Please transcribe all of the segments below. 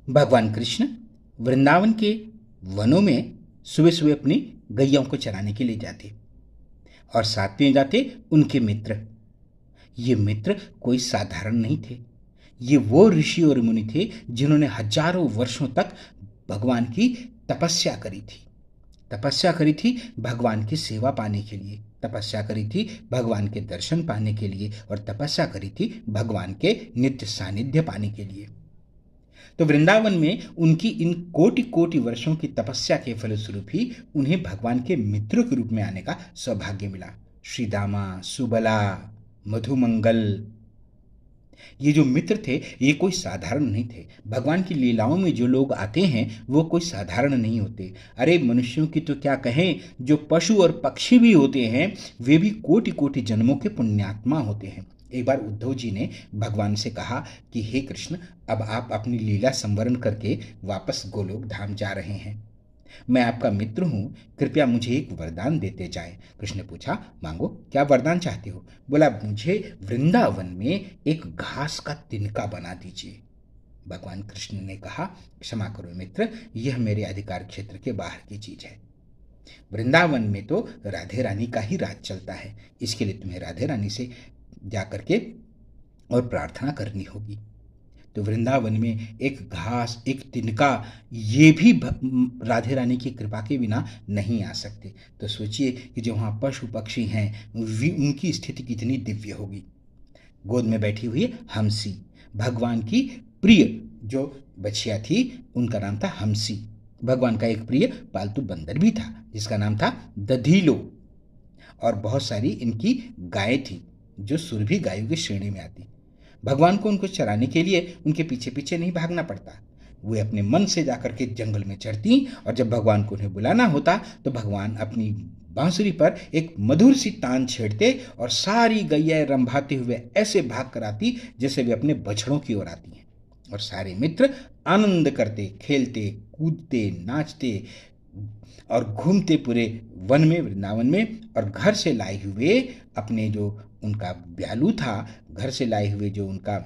भगवान कृष्ण वृंदावन के वनों में सुबह सुबह अपनी गैयाओं को चराने के लिए जाते और साथ में जाते उनके मित्र। ये मित्र कोई साधारण नहीं थे। ये वो ऋषि और मुनि थे जिन्होंने हजारों वर्षों तक भगवान की तपस्या करी थी। तपस्या करी थी भगवान की सेवा पाने के लिए, तपस्या करी थी भगवान के दर्शन पाने के लिए और तपस्या करी थी भगवान के नित्य सानिध्य पाने के लिए। तो वृंदावन में उनकी इन कोटि कोटि वर्षों की तपस्या के फलस्वरूप ही उन्हें भगवान के मित्रों के रूप में आने का सौभाग्य मिला। श्रीदामा, सुबला, मधुमंगल, ये जो मित्र थे ये कोई साधारण नहीं थे। भगवान की लीलाओं में जो लोग आते हैं वो कोई साधारण नहीं होते। अरे मनुष्यों की तो क्या कहें, जो पशु और पक्षी भी होते हैं वे भी कोटि कोटि जन्मों के पुण्यात्मा होते हैं। एक बार उद्धव जी ने भगवान से कहा कि हे कृष्ण, अब आप अपनी लीला संवरण करके वापस गोलोक धाम जा रहे हैं। मैं आपका मित्र हूं, कृपया मुझे एक वरदान देते जाएं। कृष्ण ने पूछा, मांगो, क्या वरदान चाहते हो? बोला, मुझे वृंदावन में एक घास का तिनका बना दीजिए। भगवान कृष्ण ने कहा, क्षमा करो मित्र, यह मेरे अधिकार क्षेत्र के बाहर की चीज है। वृंदावन में तो राधे रानी का ही राज चलता है, इसके लिए तुम्हें राधे रानी से जाकर के और प्रार्थना करनी होगी। तो वृंदावन में एक घास, एक तिनका, ये भी राधे रानी की कृपा के बिना नहीं आ सकते। तो सोचिए कि जो वहाँ पशु पक्षी हैं उनकी स्थिति कितनी दिव्य होगी। गोद में बैठी हुई हंसी, भगवान की प्रिय जो बछिया थी उनका नाम था हंसी। भगवान का एक प्रिय पालतू बंदर भी था जिसका नाम था दधीलो। और बहुत सारी इनकी गायें थी जो सुरभि गायों की श्रेणी में आती। भगवान को उनको चराने के लिए उनके पीछे पीछे नहीं भागना पड़ता। वे अपने मन से जाकर के जंगल में चरती और जब भगवान को उन्हें बुलाना होता तो भगवान अपनी बांसुरी पर एक मधुर सी तान छेड़ते और सारी गैया रंभाते हुए ऐसे भाग कर आती जैसे वे अपने बछड़ों की ओर आती हैं। और सारे मित्र आनंद करते, खेलते, कूदते, नाचते और घूमते पूरे वन में, वृंदावन में। और घर से लाए हुए अपने जो उनका ब्यालू था, घर से लाए हुए जो उनका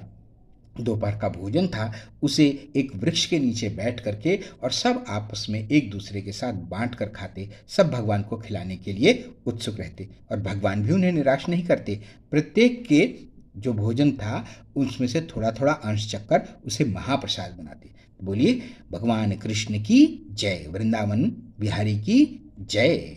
दोपहर का भोजन था, उसे एक वृक्ष के नीचे बैठ करके और सब आपस में एक दूसरे के साथ बांट कर खाते। सब भगवान को खिलाने के लिए उत्सुक रहते और भगवान भी उन्हें निराश नहीं करते। प्रत्येक के जो भोजन था उसमें से थोड़ा थोड़ा अंश चखकर उसे महाप्रसाद बनाते। बोलिए, भगवान कृष्ण की जय, वृंदावन बिहारी की जय।